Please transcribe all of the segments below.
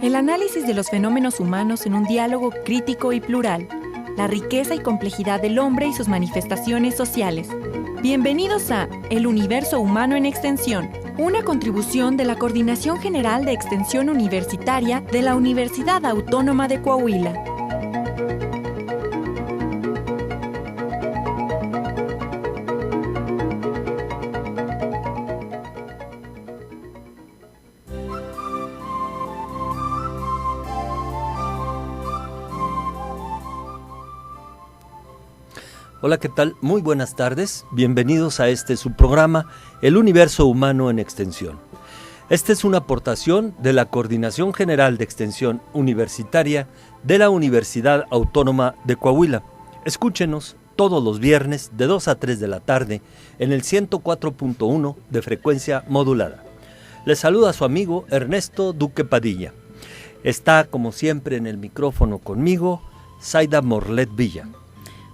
El análisis de los fenómenos humanos en un diálogo crítico y plural. La riqueza y complejidad del hombre y sus manifestaciones sociales. Bienvenidos a El Universo Humano en Extensión, una contribución de la Coordinación General de Extensión Universitaria de la Universidad Autónoma de Coahuila. Hola, ¿qué tal? Muy buenas tardes. Bienvenidos a su programa, El Universo Humano en Extensión. Esta es una aportación de la Coordinación General de Extensión Universitaria de la Universidad Autónoma de Coahuila. Escúchenos todos los viernes de 2 a 3 de la tarde en el 104.1 de frecuencia modulada. Les saluda su amigo Ernesto Duque Padilla. Está, como siempre, en el micrófono conmigo, Zaida Morlet Villa.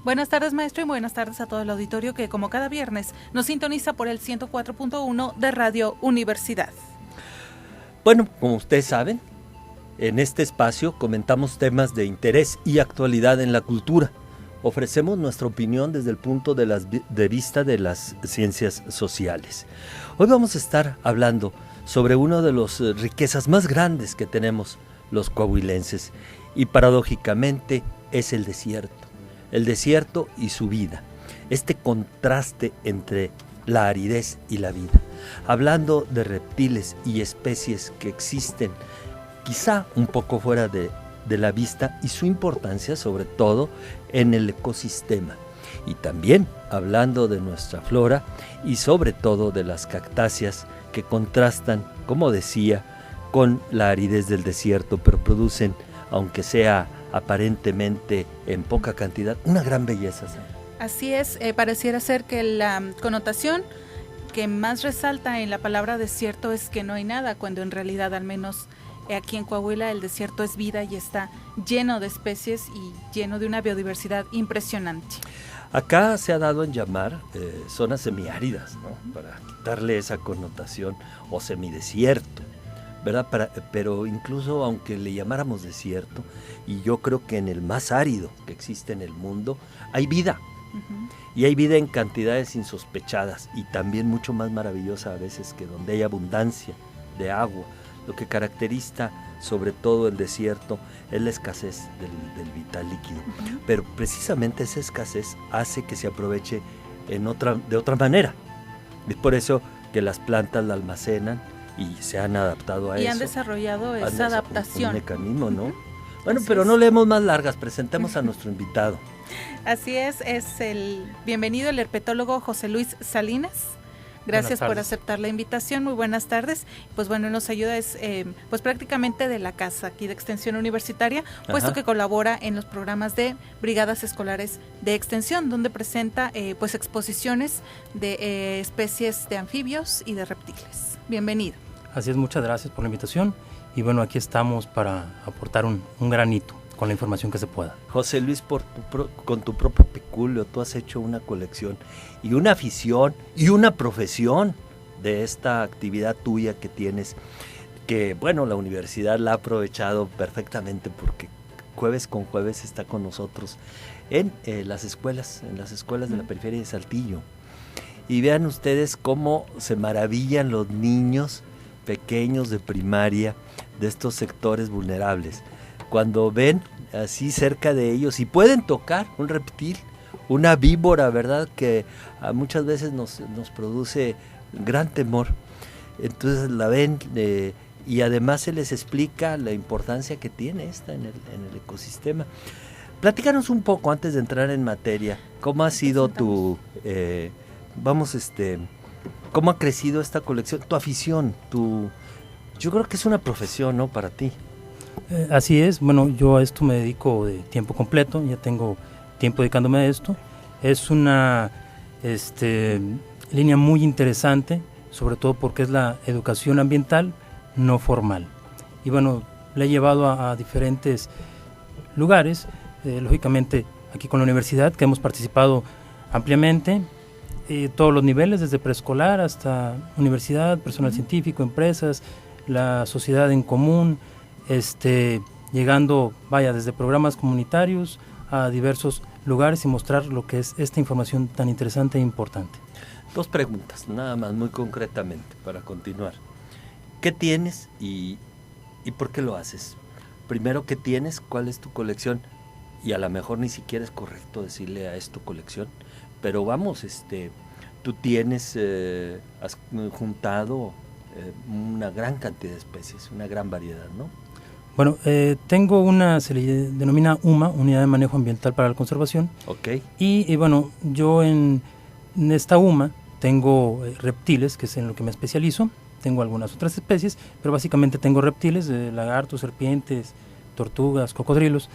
Buenas tardes, maestro, y buenas tardes a todo el auditorio que, como cada viernes, nos sintoniza por el 104.1 de Radio Universidad. Bueno, como ustedes saben, en este espacio comentamos temas de interés y actualidad en la cultura. Ofrecemos nuestra opinión desde el punto de vista de las ciencias sociales. Hoy vamos a estar hablando sobre una de las riquezas más grandes que tenemos los coahuilenses, y paradójicamente es el desierto. El desierto y su vida, este contraste entre la aridez y la vida, hablando de reptiles y especies que existen quizá un poco fuera de la vista y su importancia sobre todo en el ecosistema, y también hablando de nuestra flora y sobre todo de las cactáceas que contrastan, como decía, con la aridez del desierto, pero producen, aunque sea aparentemente en poca cantidad, una gran belleza. Así es, pareciera ser que la connotación que más resalta en la palabra desierto es que no hay nada, cuando en realidad, al menos aquí en Coahuila, el desierto es vida y está lleno de especies y lleno de una biodiversidad impresionante. Acá se ha dado en llamar zonas semiáridas, ¿no? Para quitarle esa connotación, o semidesierto, ¿verdad? Pero incluso aunque le llamáramos desierto, y yo creo que en el más árido que existe en el mundo, hay vida. Uh-huh. Y hay vida en cantidades insospechadas, y también mucho más maravillosa a veces que donde hay abundancia de agua. Lo que caracteriza sobre todo el desierto es la escasez del vital líquido. Uh-huh. Pero precisamente esa escasez hace que se aproveche de otra manera. Es por eso que las plantas la almacenan y se han adaptado a eso. Y han desarrollado esa adaptación. Un mecanismo, ¿no? Uh-huh. Bueno, Así pero es. No leemos más largas, presentemos a nuestro invitado. Así es el bienvenido el herpetólogo José Luis Salinas. Gracias por aceptar la invitación, muy buenas tardes. Pues bueno, nos ayuda, pues prácticamente de la casa aquí de Extensión Universitaria, puesto que colabora en los programas de Brigadas Escolares de Extensión, donde presenta pues exposiciones de especies de anfibios y de reptiles. Bienvenido. Así es, muchas gracias por la invitación, y bueno, aquí estamos para aportar un granito con la información que se pueda. José Luis, con tu propio peculio, tú has hecho una colección y una afición y una profesión de esta actividad tuya que tienes, que bueno, la universidad la ha aprovechado perfectamente, porque jueves con jueves está con nosotros en las escuelas de la periferia de Saltillo. Y vean ustedes cómo se maravillan los niños pequeños de primaria de estos sectores vulnerables, cuando ven así cerca de ellos y pueden tocar un reptil, una víbora, ¿verdad? Que muchas veces nos produce gran temor. Entonces la ven y además se les explica la importancia que tiene esta en el ecosistema. Platícanos un poco, antes de entrar en materia, ¿cómo ha sido cómo ha crecido esta colección, tu afición, yo creo que es una profesión, ¿no?, para ti? Así es, bueno, yo a esto me dedico de tiempo completo, ya tengo tiempo dedicándome a esto. Es una línea muy interesante, sobre todo porque es la educación ambiental no formal. Y bueno, la he llevado a diferentes lugares, lógicamente aquí con la universidad, que hemos participado ampliamente, todos los niveles, desde preescolar hasta universidad, personal científico, empresas, la sociedad en común, llegando, desde programas comunitarios a diversos lugares y mostrar lo que es esta información tan interesante e importante. 2 preguntas, nada más, muy concretamente, para continuar. ¿Qué tienes y por qué lo haces? Primero, ¿qué tienes? ¿Cuál es tu colección? Y a lo mejor ni siquiera es correcto decirle a esto colección, pero vamos, tú tienes, has juntado una gran cantidad de especies, una gran variedad, ¿no? Bueno, tengo se le denomina UMA, Unidad de Manejo Ambiental para la Conservación. Ok. Y bueno, yo en esta UMA tengo reptiles, que es en lo que me especializo. Tengo algunas otras especies, pero básicamente tengo reptiles, lagartos, serpientes, tortugas, cocodrilos,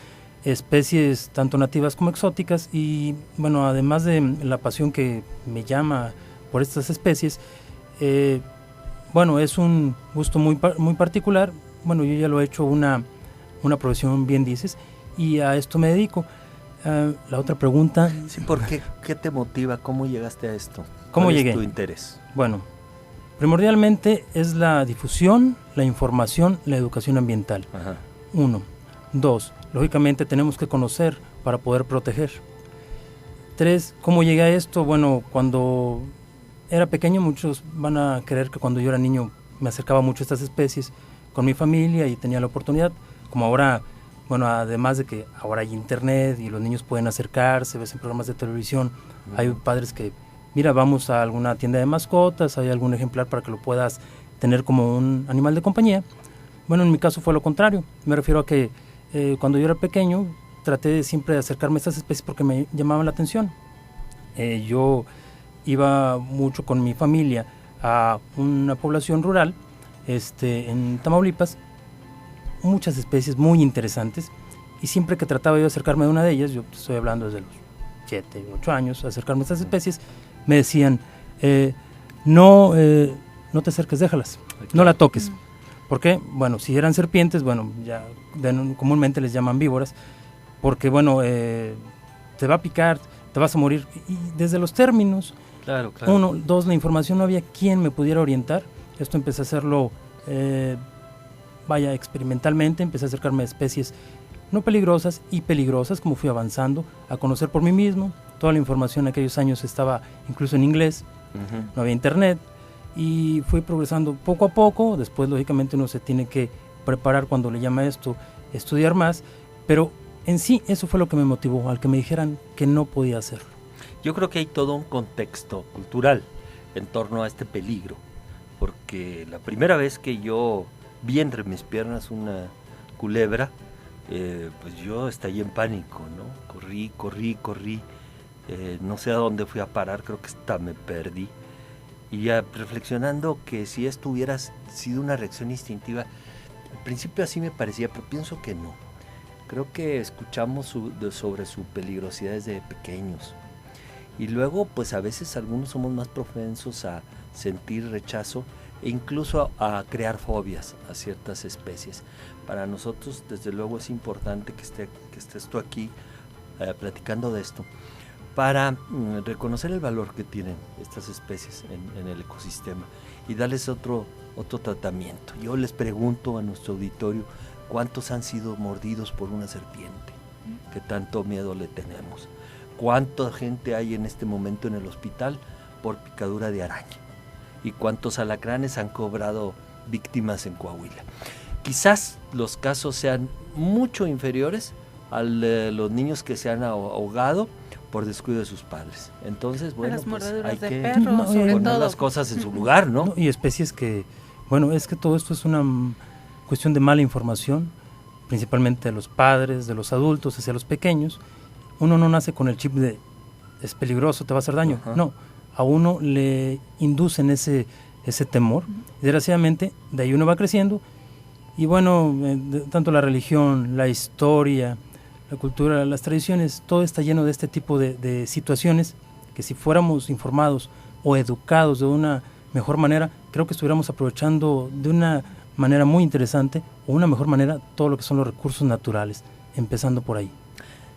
especies tanto nativas como exóticas. Y bueno, además de la pasión que me llama por estas especies, bueno, es un gusto muy particular. Bueno, yo ya lo he hecho una profesión, bien dices, y a esto me dedico. La otra pregunta... Sí, ¿por qué? ¿Qué te motiva? ¿Cómo llegaste a esto? ¿Cómo llegué? ¿Cuál es tu interés? Bueno, primordialmente es la difusión, la información, la educación ambiental. Ajá. 1. 2. Lógicamente tenemos que conocer para poder proteger. 3. ¿Cómo llegué a esto? Bueno, cuando era pequeño, muchos van a creer que cuando yo era niño me acercaba mucho a estas especies con mi familia y tenía la oportunidad, como ahora, bueno, además de que ahora hay internet y los niños pueden acercarse, ves en programas de televisión, hay padres que, mira, vamos a alguna tienda de mascotas, hay algún ejemplar para que lo puedas tener como un animal de compañía. Bueno, en mi caso fue lo contrario, me refiero a que cuando yo era pequeño traté siempre de acercarme a estas especies porque me llamaban la atención. Yo iba mucho con mi familia a una población rural, en Tamaulipas, muchas especies muy interesantes, y siempre que trataba yo de acercarme a una de ellas, yo estoy hablando desde los 7, 8 años, acercarme a estas especies, me decían, no te acerques, déjalas, no la toques. ¿Por qué? Bueno, si eran serpientes, bueno, ya comúnmente les llaman víboras, porque bueno, te va a picar, te vas a morir, y desde los términos, claro. 1, 2, la información, no había quien me pudiera orientar. Esto empecé a hacerlo, experimentalmente, empecé a acercarme a especies no peligrosas y peligrosas, como fui avanzando, a conocer por mí mismo. Toda la información en aquellos años estaba incluso en inglés, no había internet, y fui progresando poco a poco. Después, lógicamente, uno se tiene que preparar, cuando le llama esto, estudiar más, pero en sí eso fue lo que me motivó, al que me dijeran que no podía hacerlo. Yo creo que hay todo un contexto cultural en torno a este peligro, porque la primera vez que yo vi entre mis piernas una culebra, pues yo estallé en pánico, ¿no? Corrí, no sé a dónde fui a parar, creo que hasta me perdí. Y ya reflexionando que si esto hubiera sido una reacción instintiva, al principio así me parecía, pero pienso que no. Creo que escuchamos sobre su peligrosidad desde pequeños. Y luego, pues a veces algunos somos más propensos a sentir rechazo e incluso a crear fobias a ciertas especies. Para nosotros, desde luego, es importante que estés tú aquí platicando de esto, para reconocer el valor que tienen estas especies en el ecosistema y darles otro tratamiento. Yo les pregunto a nuestro auditorio, ¿cuántos han sido mordidos por una serpiente? ¿Qué tanto miedo le tenemos? ¿Cuánta gente hay en este momento en el hospital por picadura de araña? ¿Y cuántos alacranes han cobrado víctimas en Coahuila? Quizás los casos sean mucho inferiores a los niños que se han ahogado por descuido de sus padres. Entonces, bueno, pues hay que poner las cosas en su lugar, ¿no? Y especies que, bueno, es que todo esto es una cuestión de mala información, principalmente de los padres, de los adultos, hacia los pequeños. Uno no nace con el chip de es peligroso, te va a hacer daño. No, a uno le inducen ese temor. Desgraciadamente, de ahí uno va creciendo. Y bueno, tanto la religión, la historia, la cultura, las tradiciones, todo está lleno de este tipo de situaciones que si fuéramos informados o educados de una mejor manera, creo que estuviéramos aprovechando de una manera muy interesante o una mejor manera todo lo que son los recursos naturales, empezando por ahí.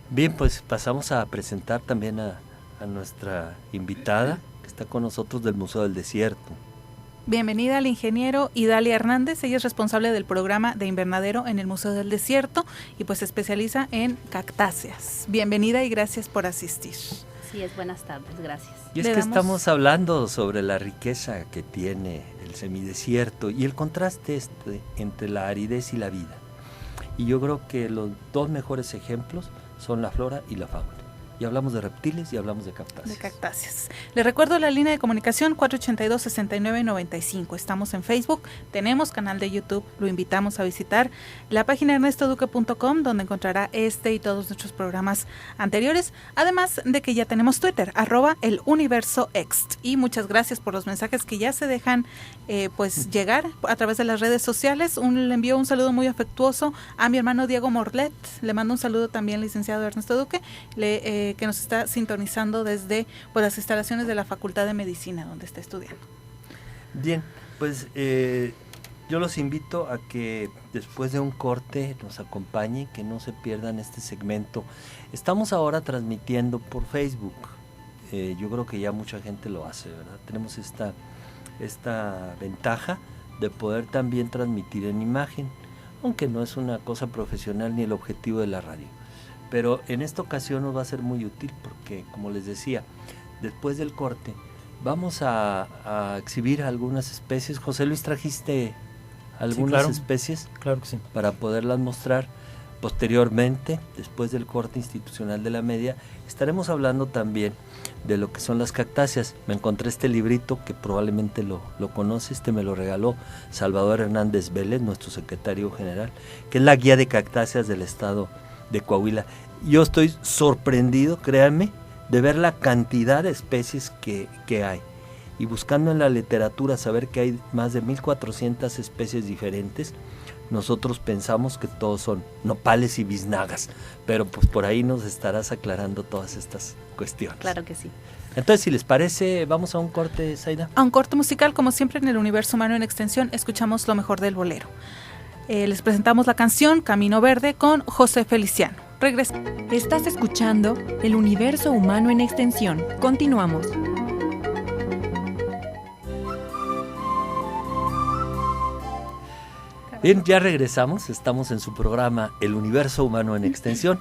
Bien, pues pasamos a presentar también a nuestra invitada que está con nosotros del Museo del Desierto. bienvenida al ingeniero Idalia Hernández. Ella es responsable del programa de invernadero en el Museo del Desierto y pues se especializa en cactáceas. Bienvenida y gracias por asistir. Sí, buenas tardes, gracias. Y es que estamos hablando sobre la riqueza que tiene el semidesierto y el contraste entre la aridez y la vida. Y yo creo que los dos mejores ejemplos son la flora y la fauna. Y hablamos de reptiles y hablamos de cactáceas. Les recuerdo la línea de comunicación 482-6995. Estamos en Facebook, tenemos canal de YouTube, lo invitamos a visitar la página ernestoduque.com, donde encontrará este y todos nuestros programas anteriores, además de que ya tenemos Twitter, @eluniversoext. Y muchas gracias por los mensajes que ya se dejan llegar a través de las redes sociales. Le envío un saludo muy afectuoso a mi hermano Diego Morlet, le mando un saludo también, licenciado Ernesto Duque, que nos está sintonizando desde las instalaciones de la Facultad de Medicina, donde está estudiando. Bien, pues yo los invito a que después de un corte nos acompañen, que no se pierdan este segmento. Estamos ahora transmitiendo por Facebook. Yo creo que ya mucha gente lo hace, ¿verdad? Tenemos esta ventaja de poder también transmitir en imagen, aunque no es una cosa profesional ni el objetivo de la radio. Pero en esta ocasión nos va a ser muy útil porque, como les decía, después del corte vamos a exhibir algunas especies. José Luis, ¿trajiste algunas especies? Claro que sí. Para poderlas mostrar. Posteriormente, después del corte institucional de la media, estaremos hablando también de lo que son las cactáceas. Me encontré este librito que probablemente lo conoce, me lo regaló Salvador Hernández Vélez, nuestro secretario general, que es la guía de cactáceas del estado de Coahuila. Yo estoy sorprendido, créanme, de ver la cantidad de especies que hay. Y buscando en la literatura saber que hay más de 1,400 especies diferentes, nosotros pensamos que todos son nopales y biznagas, pero pues por ahí nos estarás aclarando todas estas cuestiones. Claro que sí. Entonces, si les parece, vamos a un corte, Zaida. A un corte musical, como siempre en el Universo Humano en Extensión, escuchamos lo mejor del bolero. Les presentamos la canción Camino Verde con José Feliciano. Regresa. Estás escuchando El Universo Humano en Extensión. Continuamos. Bien, ya regresamos. Estamos en su programa El Universo Humano en Extensión.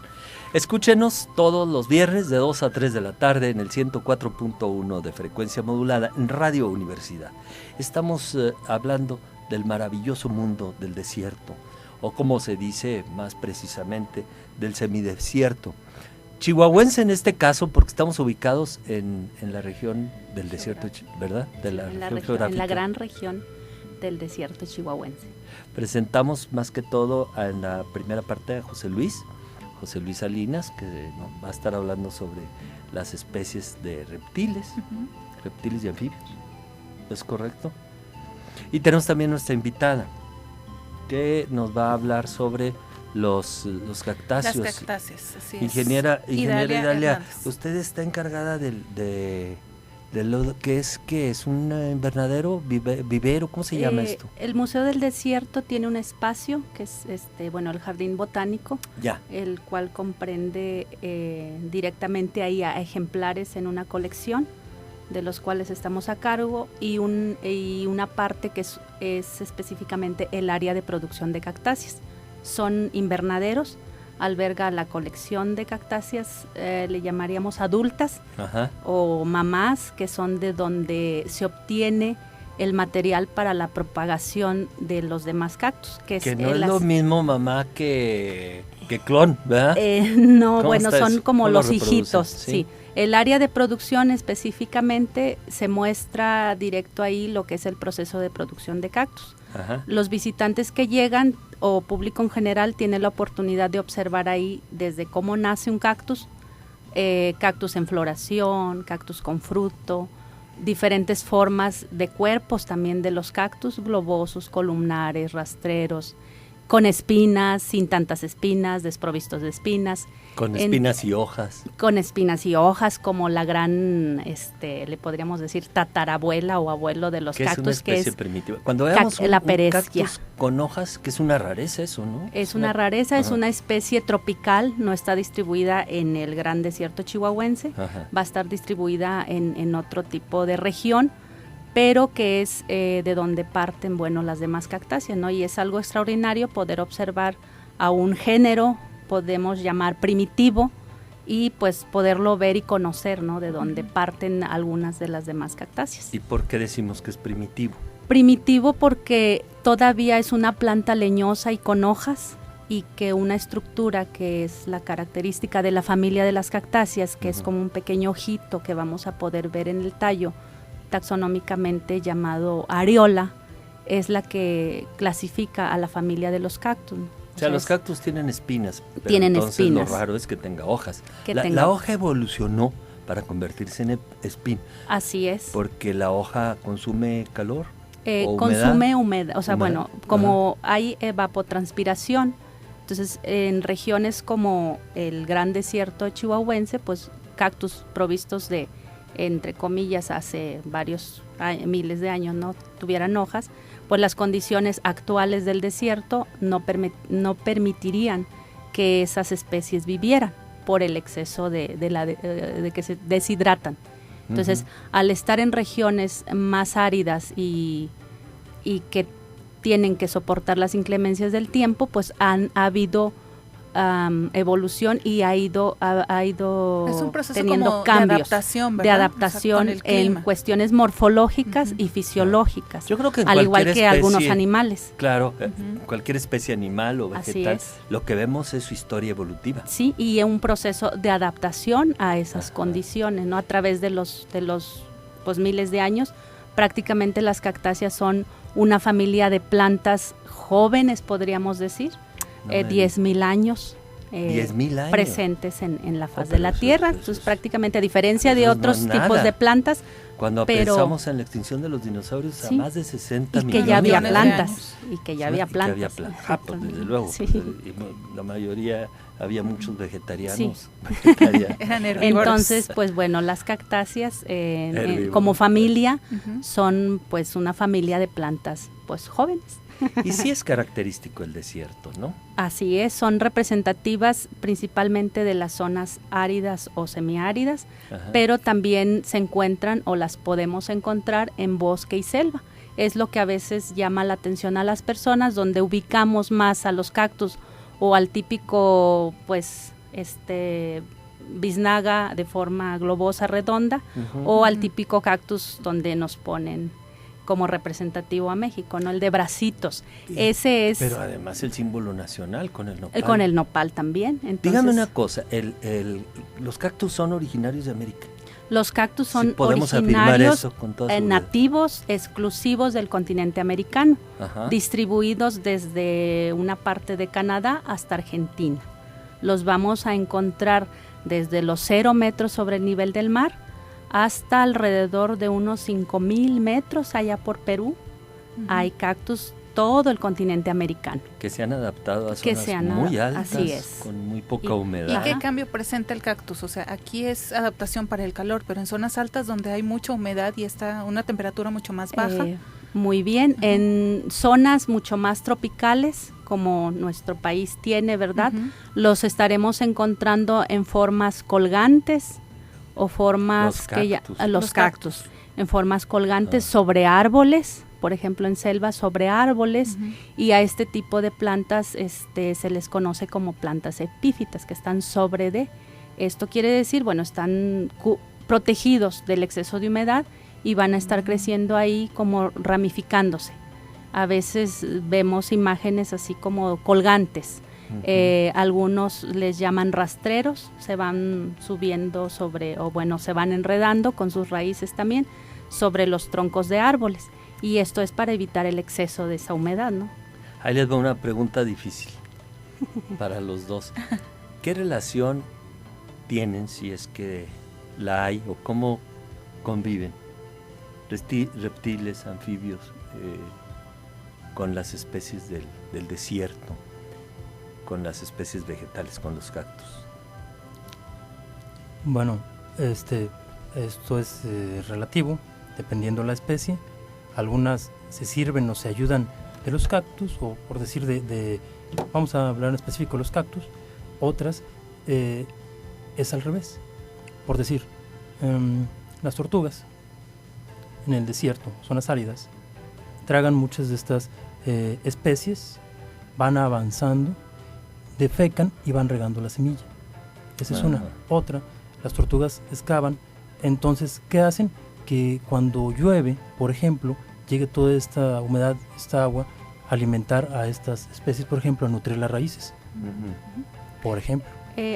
Escúchenos todos los viernes de 2 a 3 de la tarde en el 104.1 de frecuencia modulada en Radio Universidad. Estamos hablando del maravilloso mundo del desierto, o como se dice más precisamente, del semidesierto. Chihuahuense en este caso, porque estamos ubicados en la región del desierto, ¿verdad? En la gran región del desierto chihuahuense. Presentamos más que todo en la primera parte a José Luis Salinas, que nos va a estar hablando sobre las especies de reptiles, reptiles y anfibios. ¿Es correcto? Y tenemos también nuestra invitada, que nos va a hablo sobre los cactáceos. Las cactáceas, así Ingeniera Idalia, Hernández. Usted está encargada de lo que es un invernadero, vivero, ¿cómo se llama esto? El Museo del Desierto tiene un espacio que es el Jardín Botánico, el cual comprende directamente ahí a ejemplares en una colección, de los cuales estamos a cargo, y una parte que es específicamente el área de producción de cactáceas. Son invernaderos, alberga la colección de cactáceas, le llamaríamos adultas, o mamás, que son de donde se obtiene el material para la propagación de los demás cactus. Que no es lo mismo mamá que clon, ¿verdad? No, bueno, son como los hijitos, sí. El área de producción específicamente se muestra directo ahí lo que es el proceso de producción de cactus. Los visitantes que llegan o público en general tiene la oportunidad de observar ahí desde cómo nace un cactus, cactus en floración, cactus con fruto, diferentes formas de cuerpos también de los cactus, globosos, columnares, rastreros, con espinas, sin tantas espinas, desprovistos de espinas. Con espinas y hojas. Con espinas y hojas, como la gran, le podríamos decir, tatarabuela o abuelo de los cactus. Es una especie primitiva. Cuando veamos un cactus con hojas, que es una rareza eso, ¿no? Es una rareza, es una especie tropical, no está distribuida en el gran desierto chihuahuense, va a estar distribuida en otro tipo de región, pero que es de donde parten, bueno, las demás cactáceas, ¿no? Y es algo extraordinario poder observar a un género, podemos llamar primitivo, y pues poderlo ver y conocer, ¿no? De donde parten algunas de las demás cactáceas. ¿Y por qué decimos que es primitivo? Primitivo porque todavía es una planta leñosa y con hojas, y que una estructura que es la característica de la familia de las cactáceas, que es como un pequeño ojito que vamos a poder ver en el tallo, taxonómicamente llamado areola, es la que clasifica a la familia de los cactus. O sea, los cactus tienen espinas, pero tienen entonces espinas. Lo raro es que tenga hojas. La hoja evolucionó para convertirse en espina. Así es. Porque la hoja consume calor. Consume humedad, o sea, bueno, como hay evapotranspiración, entonces en regiones como el gran desierto chihuahuense, pues cactus provistos de, entre comillas, hace varios miles de años no tuvieran hojas, pues las condiciones actuales del desierto no permitirían que esas especies vivieran por el exceso de que se deshidratan. Entonces, al estar en regiones más áridas y que tienen que soportar las inclemencias del tiempo, pues ha habido evolución y ha ido es un proceso teniendo como cambios de adaptación, en cuestiones morfológicas y fisiológicas. Yo creo que al igual que algunos animales. Claro, cualquier especie animal o vegetal, lo que vemos es su historia evolutiva. Sí, y es un proceso de adaptación a esas condiciones, ¿no? A través de los pues, miles de años, prácticamente las cactáceas son una familia de plantas jóvenes, podríamos decir. 10,000 años, 10,000 años presentes en la faz de la Tierra. Entonces, prácticamente, a diferencia de otros tipos de plantas, cuando pensamos en la extinción de los dinosaurios a más de 60 millones y que ya había plantas, pues, desde luego, pues, la mayoría, había muchos vegetarianos. Entonces, pues bueno, las cactáceas como familia son pues una familia de plantas pues jóvenes. Y sí es característico el desierto, ¿no? Así es, son representativas principalmente de las zonas áridas o semiáridas, pero también se encuentran o las podemos encontrar en bosque y selva. Es lo que a veces llama la atención a las personas, donde ubicamos más a los cactus o al típico, pues, biznaga de forma globosa, redonda, o al típico cactus donde nos ponen como representativo a México, ¿no? El de bracitos. Ese es... Pero además el símbolo nacional con el nopal. Con el nopal también. Entonces, dígame una cosa, ¿los cactus son originarios de América? Los cactus son originarios nativos, exclusivos del continente americano, distribuidos desde una parte de Canadá hasta Argentina. Los vamos a encontrar desde los 0 metros sobre el nivel del mar hasta alrededor de unos 5,000 metros allá por Perú. Hay cactus todo el continente americano. Que se han adaptado a zonas muy altas, así es, con muy poca humedad. ¿Y qué cambio presenta el cactus? O sea, aquí es adaptación para el calor, pero en zonas altas donde hay mucha humedad y está una temperatura mucho más baja. Muy bien, en zonas mucho más tropicales, como nuestro país tiene, ¿verdad? Los estaremos encontrando en formas colgantes, o formas los cactus en formas colgantes sobre árboles, por ejemplo en selvas sobre árboles, y a este tipo de plantas se les conoce como plantas epífitas, que están sobre de. Esto quiere decir, bueno, están protegidos del exceso de humedad y van a estar creciendo ahí como ramificándose. A veces vemos imágenes así como colgantes. Algunos les llaman rastreros, se van subiendo se van enredando con sus raíces también sobre los troncos de árboles, y esto es para evitar el exceso de esa humedad, ¿no? Ahí les va una pregunta difícil para los dos. ¿Qué relación tienen, si es que la hay, o cómo conviven reptiles, anfibios, con las especies del desierto, con las especies vegetales, con los cactus? Bueno, esto es relativo, dependiendo de la especie. Algunas se sirven o se ayudan de los cactus, o por decir vamos a hablar en específico de los cactus. Otras es al revés, por decir, las tortugas. en el desierto, zonas áridas, tragan muchas de estas especies, van avanzando, defecan y van regando la semilla. Esa es una. Otra, las tortugas excavan. Entonces, ¿qué hacen? Que cuando llueve, por ejemplo, llegue toda esta humedad, esta agua, a alimentar a estas especies, por ejemplo, a nutrir las raíces, por ejemplo.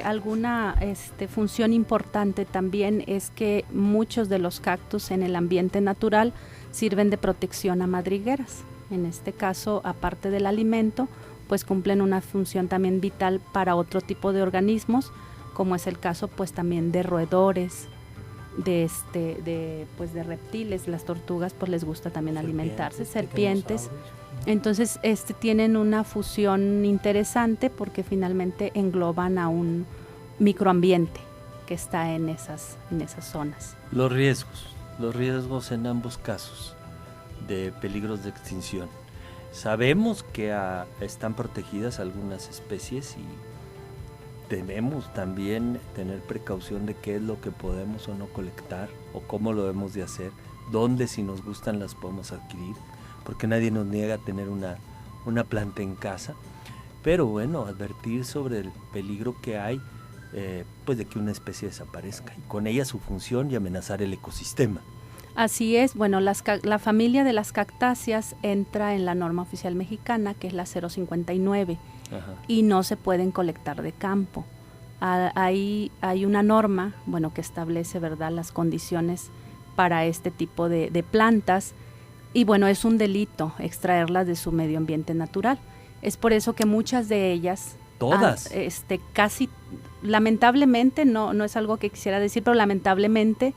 Alguna función importante también es que muchos de los cactus en el ambiente natural sirven de protección a madrigueras. En este caso, aparte del alimento, pues cumplen una función también vital para otro tipo de organismos, como es el caso pues también de roedores, de reptiles. Las tortugas pues les gusta también alimentarse, serpientes. Entonces tienen una fusión interesante porque finalmente engloban a un microambiente que está en esas zonas. Los riesgos en ambos casos de peligros de extinción. Sabemos que están protegidas algunas especies y debemos también tener precaución de qué es lo que podemos o no colectar o cómo lo debemos de hacer, dónde si nos gustan las podemos adquirir, porque nadie nos niega tener una planta en casa, pero bueno, advertir sobre el peligro que hay pues de que una especie desaparezca y con ella su función y amenazar el ecosistema. Así es, bueno, la familia de las cactáceas entra en la norma oficial mexicana, que es la 059, y no se pueden colectar de campo. Hay una norma, bueno, que establece, ¿verdad?, las condiciones para este tipo de plantas, y bueno, es un delito extraerlas de su medio ambiente natural. Es por eso que muchas de ellas, todas, casi, lamentablemente, no es algo que quisiera decir, pero lamentablemente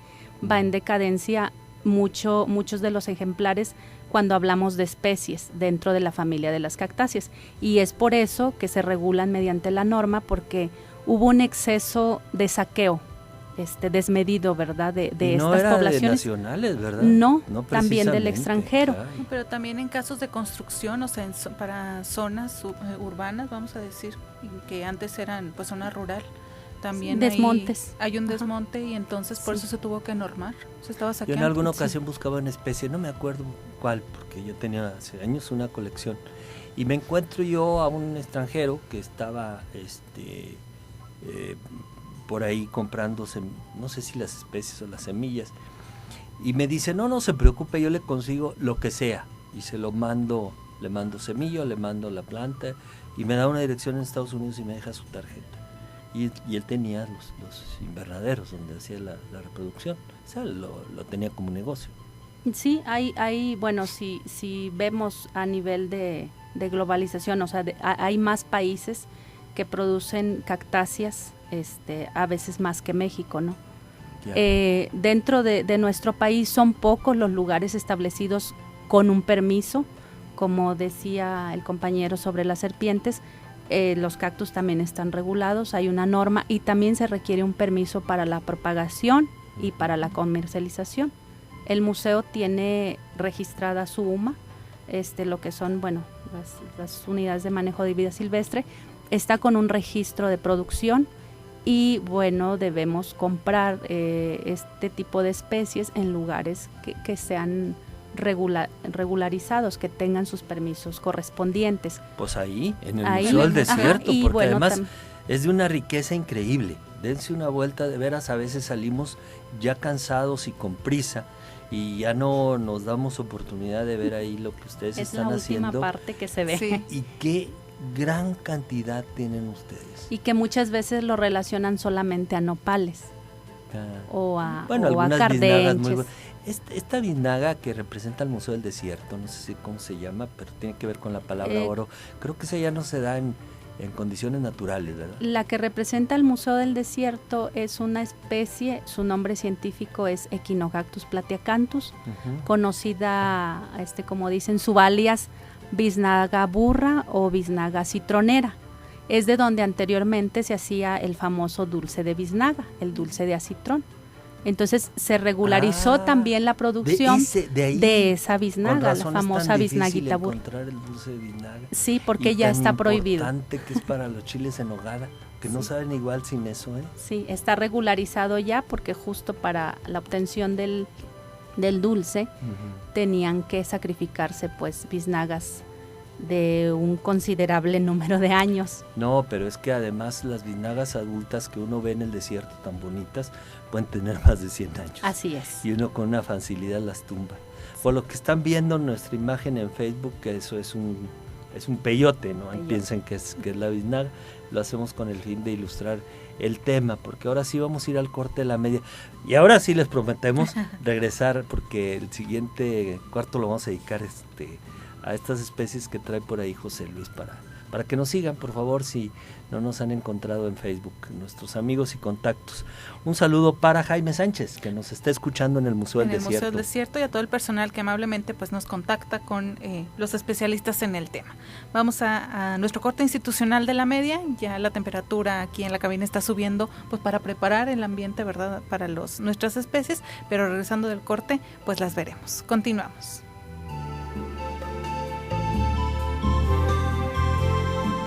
va en decadencia muchos de los ejemplares cuando hablamos de especies dentro de la familia de las cactáceas, y es por eso que se regulan mediante la norma, porque hubo un exceso de saqueo desmedido, ¿verdad?, de no estas era poblaciones. De nacionales, ¿verdad? No, también del extranjero. Ay. Pero también en casos de construcción, o sea, para zonas urbanas, vamos a decir, que antes eran pues zona rural, también desmontes. Hay un desmonte y entonces por eso se tuvo que normar. Se estaba saqueando. Yo en alguna ocasión buscaba una especie, no me acuerdo cuál, porque yo tenía hace años una colección, y me encuentro yo a un extranjero que estaba por ahí comprándose, no sé si las especies o las semillas, y me dice, no se preocupe, yo le consigo lo que sea, y se lo mando, le mando semilla, le mando la planta, y me da una dirección en Estados Unidos y me deja su tarjeta. Y él tenía los invernaderos donde hacía la reproducción, o sea, lo tenía como un negocio. Sí, hay bueno, si vemos a nivel de globalización, o sea, hay más países que producen cactáceas, a veces más que México, ¿no? Dentro de nuestro país son pocos los lugares establecidos con un permiso, como decía el compañero sobre las serpientes. Los cactus también están regulados, hay una norma y también se requiere un permiso para la propagación y para la comercialización. El museo tiene registrada su UMA, lo que son, bueno, las unidades de manejo de vida silvestre, está con un registro de producción y, bueno, debemos comprar este tipo de especies en lugares que sean regularizados, que tengan sus permisos correspondientes. Pues ahí, en el Museo del Desierto, porque bueno, además es de una riqueza increíble. Dense una vuelta, de veras, a veces salimos ya cansados y con prisa y ya no nos damos oportunidad de ver ahí lo que ustedes están haciendo. Es la última parte que se ve. Sí. Y qué gran cantidad tienen ustedes. Y que muchas veces lo relacionan solamente a nopales o a cardenches. Esta biznaga que representa el Museo del Desierto, no sé cómo se llama, pero tiene que ver con la palabra oro. Creo que esa ya no se da en condiciones naturales, ¿verdad? La que representa el Museo del Desierto es una especie, su nombre científico es Echinocactus plateacanthus, conocida, como dicen, subalias biznaga burra o biznaga citronera. Es de donde anteriormente se hacía el famoso dulce de biznaga, el dulce de acitrón. Entonces se regularizó también la producción de esa biznaga, la famosa biznaguita burra. Encontrar el dulce de biznaga. Sí, porque ya está prohibido. Importante que es para los chiles en nogada, que no saben igual sin eso, ¿eh? Sí, está regularizado ya porque justo para la obtención del del dulce, tenían que sacrificarse pues biznagas de un considerable número de años. No, pero es que además las biznagas adultas que uno ve en el desierto tan bonitas pueden tener más de 100 años. Así es. Y uno con una facilidad las tumba. Por lo que están viendo nuestra imagen en Facebook, que eso es un peyote, ¿no? Peyote. Piensen que es la biznaga. Lo hacemos con el fin de ilustrar el tema, porque ahora sí vamos a ir al corte de la media. Y ahora sí les prometemos regresar, porque el siguiente cuarto lo vamos a dedicar a estas especies que trae por ahí José Luis para que nos sigan, por favor, si no nos han encontrado en Facebook, nuestros amigos y contactos. Un saludo para Jaime Sánchez, que nos está escuchando en el Museo del Desierto. Museo del Desierto, y a todo el personal que amablemente pues nos contacta con los especialistas en el tema. Vamos a nuestro corte institucional de la media. Ya la temperatura aquí en la cabina está subiendo pues para preparar el ambiente, ¿verdad?, para nuestras especies, pero regresando del corte pues las veremos. Continuamos.